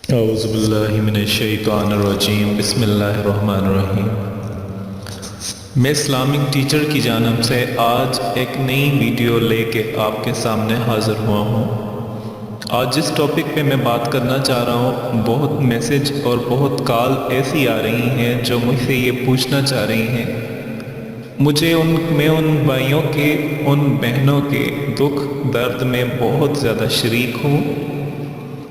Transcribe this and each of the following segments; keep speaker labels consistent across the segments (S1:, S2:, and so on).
S1: اعوذ باللہ من الشیطان الرجیم، بسم اللہ الرحمن الرحیم۔ میں اسلامک ٹیچر کی جانب سے آج ایک نئی ویڈیو لے کے آپ کے سامنے حاضر ہوا ہوں۔ آج جس ٹاپک پہ میں بات کرنا چاہ رہا ہوں، بہت میسج اور بہت کال ایسی آ رہی ہیں جو مجھ سے یہ پوچھنا چاہ رہی ہیں۔ میں ان بھائیوں کے، ان بہنوں کے دکھ درد میں بہت زیادہ شریک ہوں۔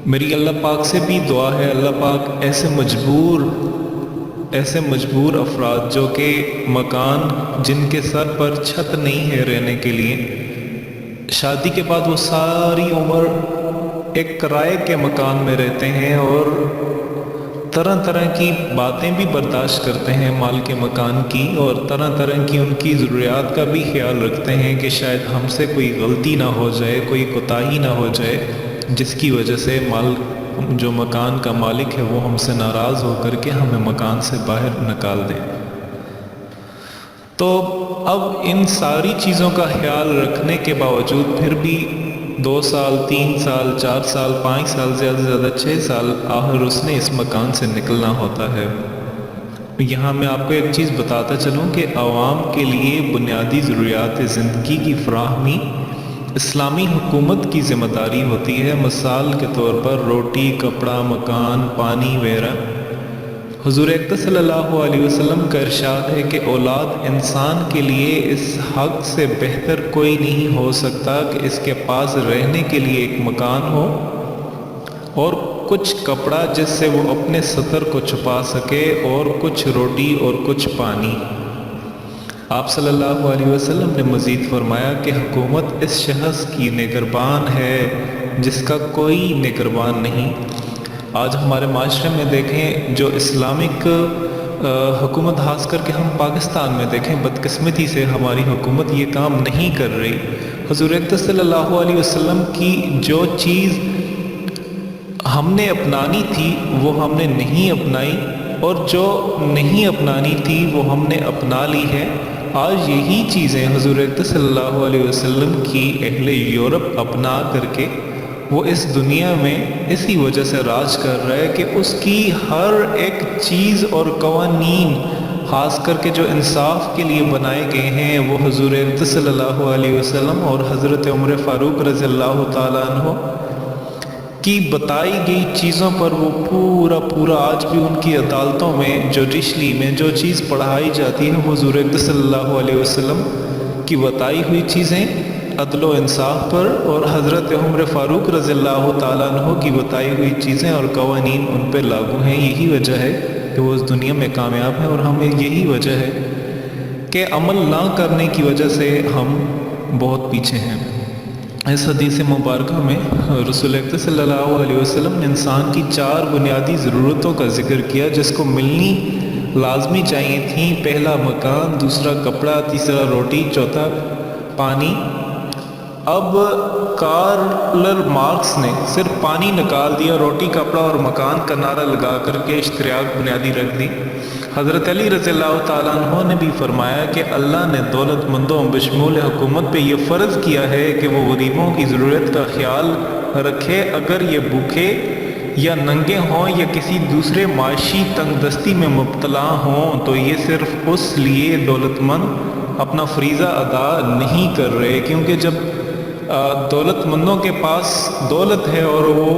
S1: میری اللہ پاک سے بھی دعا ہے، اللہ پاک ایسے مجبور افراد جو کہ مکان، جن کے سر پر چھت نہیں ہے رہنے کے لیے، شادی کے بعد وہ ساری عمر ایک کرائے کے مکان میں رہتے ہیں اور طرح طرح کی باتیں بھی برداشت کرتے ہیں مال کے مکان کی، اور طرح طرح کی ان کی ضروریات کا بھی خیال رکھتے ہیں کہ شاید ہم سے کوئی غلطی نہ ہو جائے، کوئی کوتاہی نہ ہو جائے، جس کی وجہ سے جو مکان کا مالک ہے وہ ہم سے ناراض ہو کر کے ہمیں مکان سے باہر نکال دے۔ تو اب ان ساری چیزوں کا خیال رکھنے کے باوجود پھر بھی 2 سال، 3 سال، 4 سال، 5 سال، زیادہ سے زیادہ 6 سال آخر اس نے اس مکان سے نکلنا ہوتا ہے۔ یہاں میں آپ کو ایک چیز بتاتا چلوں کہ عوام کے لیے بنیادی ضروریات زندگی کی فراہمی اسلامی حکومت کی ذمہ داری ہوتی ہے۔ مثال کے طور پر روٹی، کپڑا، مکان، پانی وغیرہ۔ حضور اکرم صلی اللہ علیہ وسلم کا ارشاد ہے کہ اولاد انسان کے لیے اس حق سے بہتر کوئی نہیں ہو سکتا کہ اس کے پاس رہنے کے لیے ایک مکان ہو اور کچھ کپڑا جس سے وہ اپنے ستر کو چھپا سکے، اور کچھ روٹی اور کچھ پانی۔ آپ صلی اللہ علیہ وسلم نے مزید فرمایا کہ حکومت اس شخص کی نگربان ہے جس کا کوئی نگربان نہیں۔ آج ہمارے معاشرے میں دیکھیں، جو اسلامک حکومت، خاص کر کے ہم پاکستان میں دیکھیں، بدقسمتی سے ہماری حکومت یہ کام نہیں کر رہی۔ حضور اکرم صلی اللہ علیہ وسلم کی جو چیز ہم نے اپنانی تھی وہ ہم نے نہیں اپنائی، اور جو نہیں اپنانی تھی وہ ہم نے اپنا لی ہے۔ آج یہی چیزیں حضور اکرم صلی اللہ علیہ وسلم کی اہل یورپ اپنا کر کے وہ اس دنیا میں اسی وجہ سے راج کر رہا ہے کہ اس کی ہر ایک چیز اور قوانین، خاص کر کے جو انصاف کے لیے بنائے گئے ہیں، وہ حضور اکرم صلی اللہ علیہ وسلم اور حضرت عمر فاروق رضی اللہ تعالیٰ عنہ کی بتائی گئی چیزوں پر وہ پورا آج بھی ان کی عدالتوں میں، جوڈیشلی میں جو چیز پڑھائی جاتی ہے، حضور اکرم صلی اللہ علیہ وسلم کی بتائی ہوئی چیزیں عدل و انصاف پر، اور حضرت عمر فاروق رضی اللہ تعالیٰ عنہ کی بتائی ہوئی چیزیں اور قوانین ان پہ لاگو ہیں۔ یہی وجہ ہے کہ وہ اس دنیا میں کامیاب ہیں، اور ہمیں یہی وجہ ہے کہ عمل نہ کرنے کی وجہ سے ہم بہت پیچھے ہیں۔ اس حدیث مبارکہ میں رسول اکرم صلی اللہ علیہ وسلم نے انسان کی 4 بنیادی ضرورتوں کا ذکر کیا جس کو ملنی لازمی چاہیے تھیں۔ پہلا مکان، دوسرا کپڑا، تیسرا روٹی، چوتھا پانی۔ اب کارل مارکس نے صرف پانی نکال دیا، روٹی، کپڑا اور مکان کا نعرہ لگا کر کے اشتراک بنیادی رکھ دی۔ حضرت علی رضی اللہ تعالیٰ عنہ نے بھی فرمایا کہ اللہ نے دولت مندوں بشمول حکومت پہ یہ فرض کیا ہے کہ وہ غریبوں کی ضرورت کا خیال رکھے، اگر یہ بھوکے یا ننگے ہوں یا کسی دوسرے معاشی تنگ دستی میں مبتلا ہوں، تو یہ صرف اس لیے دولت مند اپنا فریضہ ادا نہیں کر رہے، کیونکہ جب دولت مندوں کے پاس دولت ہے اور وہ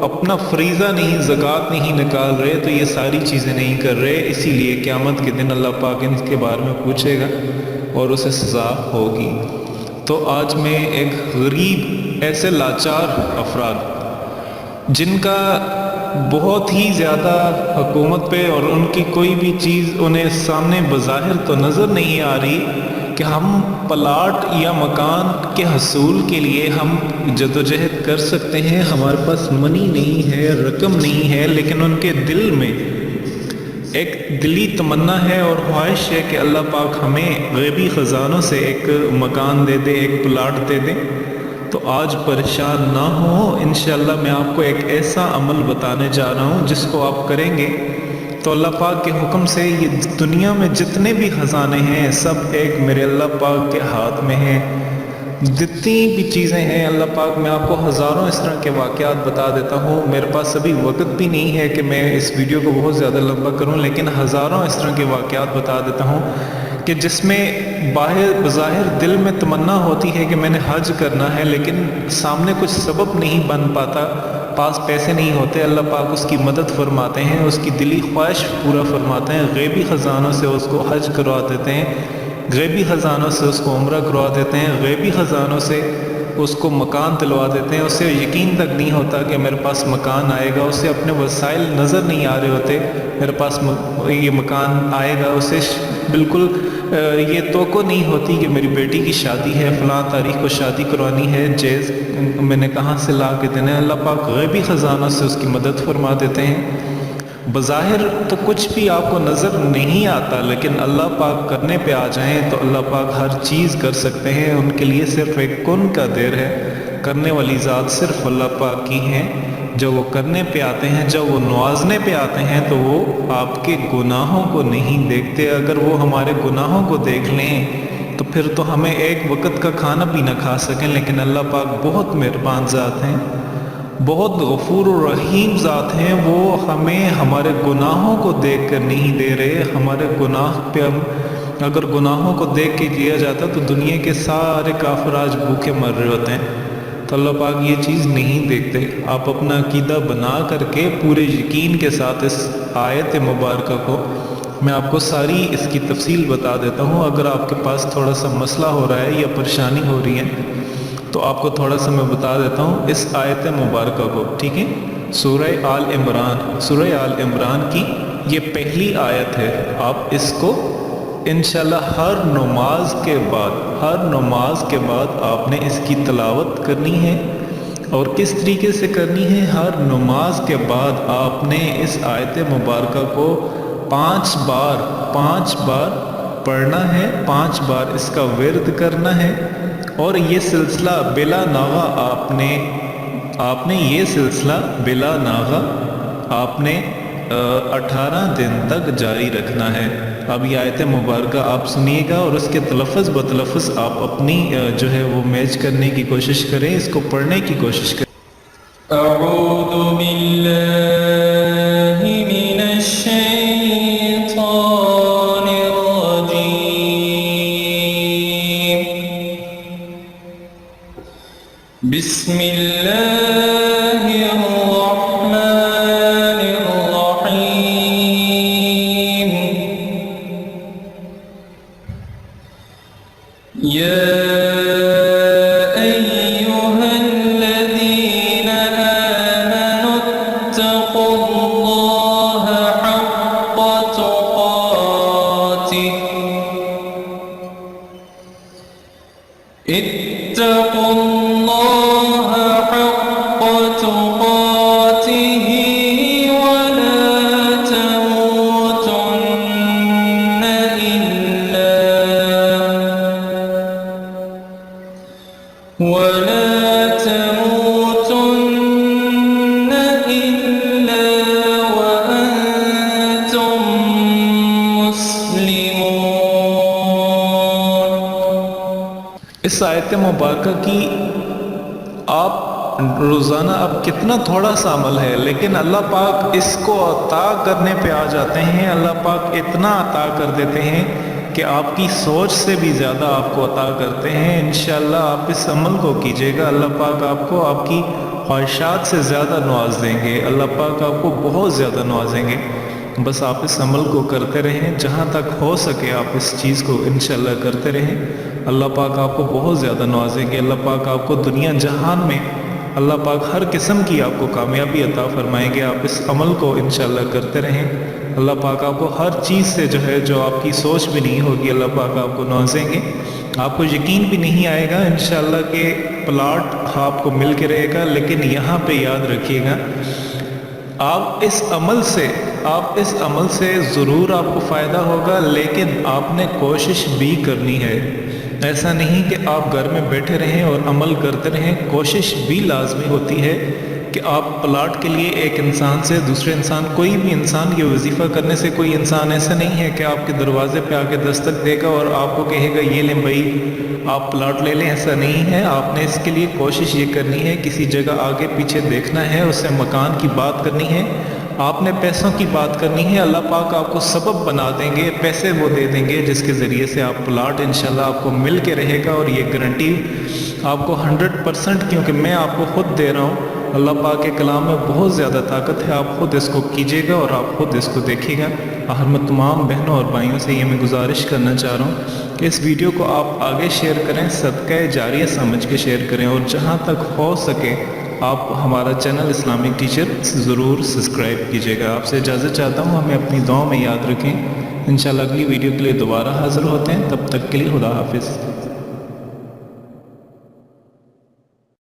S1: اپنا فریضہ نہیں، زکوٰۃ نہیں نکال رہے، تو یہ ساری چیزیں نہیں کر رہے۔ اسی لیے قیامت کے دن اللہ پاک ان کے بارے میں پوچھے گا اور اسے سزا ہوگی۔ تو آج میں ایک غریب، ایسے لاچار افراد جن کا بہت ہی زیادہ حکومت پہ اور ان کی کوئی بھی چیز انہیں سامنے بظاہر تو نظر نہیں آ رہی کہ ہم پلاٹ یا مکان کے حصول کے لیے ہم جدوجہد کر سکتے ہیں، ہمارے پاس منی نہیں ہے، رقم نہیں ہے، لیکن ان کے دل میں ایک دلی تمنا ہے اور خواہش ہے کہ اللہ پاک ہمیں غیبی خزانوں سے ایک مکان دے دے، ایک پلاٹ دے دے۔ تو آج پریشان نہ ہو، انشاءاللہ میں آپ کو ایک ایسا عمل بتانے جا رہا ہوں جس کو آپ کریں گے تو اللہ پاک کے حکم سے یہ دنیا میں جتنے بھی خزانے ہیں سب ایک میرے اللہ پاک کے ہاتھ میں ہیں۔ جتنی بھی چیزیں ہیں اللہ پاک، میں آپ کو ہزاروں اس طرح کے واقعات بتا دیتا ہوں. میرے پاس ابھی وقت بھی نہیں ہے کہ میں اس ویڈیو کو بہت زیادہ لمبا کروں، لیکن ہزاروں اس طرح کے واقعات بتا دیتا ہوں کہ جس میں بظاہر دل میں تمنا ہوتی ہے کہ میں نے حج کرنا ہے، لیکن سامنے کچھ سبب نہیں بن پاتا، پاس پیسے نہیں ہوتے. اللہ پاک اس کی مدد فرماتے ہیں، اس کی دلی خواہش پورا فرماتے ہیں، غیبی خزانوں سے اس کو حج کروا دیتے ہیں، غیبی خزانوں سے اس کو عمرہ کروا دیتے ہیں، غیبی خزانوں سے اس کو مکان دلوا دیتے ہیں. اسے یقین تک نہیں ہوتا کہ میرے پاس مکان آئے گا، اسے اپنے وسائل نظر نہیں آ رہے ہوتے میرے پاس یہ مکان آئے گا. اسے بالکل یہ توقع نہیں ہوتی کہ میری بیٹی کی شادی ہے، فلاں تاریخ کو شادی کروانی ہے، جیز میں نے کہاں سے لا کے دینا ہے. اللہ پاک غیبی خزانوں سے اس کی مدد فرما دیتے ہیں. بظاہر تو کچھ بھی آپ کو نظر نہیں آتا، لیکن اللہ پاک کرنے پہ آ جائیں تو اللہ پاک ہر چیز کر سکتے ہیں. ان کے لیے صرف ایک کن کا دیر ہے. کرنے والی ذات صرف اللہ پاک کی ہیں. جب وہ کرنے پہ آتے ہیں، جب وہ نوازنے پہ آتے ہیں، تو وہ آپ کے گناہوں کو نہیں دیکھتے. اگر وہ ہمارے گناہوں کو دیکھ لیں تو پھر تو ہمیں ایک وقت کا کھانا بھی نہ کھا سکیں. لیکن اللہ پاک بہت مہربان ذات ہیں، بہت غفور و رحیم ذات ہیں. وہ ہمیں ہمارے گناہوں کو دیکھ کر نہیں دے رہے. ہمارے گناہ پہ اگر گناہوں کو دیکھ کے دیا جاتا تو دنیا کے سارے کافر آج بھوکے مر رہے ہوتے ہیں. تو اللہ پاک یہ چیز نہیں دیکھتے. آپ اپنا عقیدہ بنا کر کے پورے یقین کے ساتھ اس آیت مبارکہ کو، میں آپ کو ساری اس کی تفصیل بتا دیتا ہوں. اگر آپ کے پاس تھوڑا سا مسئلہ ہو رہا ہے یا پریشانی ہو رہی ہے تو آپ کو تھوڑا سا میں بتا دیتا ہوں اس آیت مبارکہ کو. ٹھیک ہے، سورہ آل عمران کی یہ پہلی آیت ہے. آپ اس کو انشاءاللہ ہر نماز کے بعد آپ نے اس کی تلاوت کرنی ہے. اور کس طریقے سے کرنی ہے؟ ہر نماز کے بعد آپ نے اس آیت مبارکہ کو 5 بار پڑھنا ہے، 5 بار اس کا ورد کرنا ہے. اور یہ سلسلہ بلا ناغہ آپ نے یہ سلسلہ بلا ناغہ آپ نے 18 دن تک جاری رکھنا ہے. اب یہ آیت مبارکہ آپ سنیے گا اور اس کے تلفظ بتلفظ آپ اپنی جو ہے وہ میچ کرنے کی کوشش کریں، اس کو پڑھنے کی کوشش کریں.
S2: اعوذ باللہ من الشیطان الرجیم. بسم اللہ الرحمن الرحیم. یا اتقوا اللہ حق تقاتہ ولا تموتن إلا وأنتم مسلمون.
S1: اس آیت مبارکہ کی آپ روزانہ اب کتنا تھوڑا سا عمل ہے، لیکن اللہ پاک اس کو عطا کرنے پہ آ جاتے ہیں. اللہ پاک اتنا عطا کر دیتے ہیں کہ آپ کی سوچ سے بھی زیادہ آپ کو عطا کرتے ہیں. انشاءاللہ آپ اس عمل کو کیجئے گا، اللہ پاک آپ کو آپ کی خواہشات سے زیادہ نواز دیں گے. اللہ پاک آپ کو بہت زیادہ نوازیں گے. بس آپ اس عمل کو کرتے رہیں، جہاں تک ہو سکے آپ اس چیز کو انشاءاللہ کرتے رہیں. اللہ پاک آپ کو بہت زیادہ نوازیں گے. اللہ پاک آپ کو دنیا جہان میں اللہ پاک ہر قسم کی آپ کو کامیابی عطا فرمائیں گے. آپ اس عمل کو انشاءاللہ کرتے رہیں. اللہ پاک آپ کو ہر چیز سے جو ہے جو آپ کی سوچ بھی نہیں ہوگی اللہ پاک آپ کو نوازیں گے. آپ کو یقین بھی نہیں آئے گا انشاءاللہ کہ پلاٹ آپ کو مل کے رہے گا. لیکن یہاں پہ یاد رکھیے گا، آپ اس عمل سے ضرور آپ کو فائدہ ہوگا، لیکن آپ نے کوشش بھی کرنی ہے. ایسا نہیں کہ آپ گھر میں بیٹھے رہیں اور عمل کرتے رہیں. کوشش بھی لازمی ہوتی ہے. کہ آپ پلاٹ کے لیے ایک انسان سے دوسرے انسان، کوئی بھی انسان یہ وظیفہ کرنے سے کوئی انسان ایسا نہیں ہے کہ آپ کے دروازے پہ آ کے دستک دے گا اور آپ کو کہے گا یہ لیں بھائی آپ پلاٹ لے لیں، ایسا نہیں ہے۔ آپ نے اس کے لیے کوشش یہ کرنی ہے، کسی جگہ آگے پیچھے دیکھنا ہے، اس سے مکان کی بات کرنی ہے، آپ نے پیسوں کی بات کرنی ہے، اللہ پاک آپ کو سبب بنا دیں گے، پیسے وہ دے دیں گے جس کے ذریعے سے آپ پلاٹ انشاءاللہ آپ کو مل کے رہے گا۔ اور یہ گارنٹی آپ کو 100%، کیونکہ میں آپ کو خود دے رہا ہوں، اللہ پاک کے کلام میں بہت زیادہ طاقت ہے، آپ خود اس کو کیجیے گا اور آپ خود اس کو دیکھیے گا۔ آخر میں تمام بہنوں اور بھائیوں سے یہ میں گزارش کرنا چاہ رہا ہوں کہ اس ویڈیو کو آپ آگے شیئر کریں، صدقہ جاریہ سمجھ کے شیئر کریں، اور جہاں تک ہو سکے آپ ہمارا چینل اسلامک ٹیچر ضرور سبسکرائب کیجیے گا۔ آپ سے اجازت چاہتا ہوں، ہمیں اپنی دعاؤں میں یاد رکھیں۔ انشاءاللہ اگلی ویڈیو کے لیے دوبارہ حاضر ہوتے ہیں، تب تک کے لیے خدا حافظ۔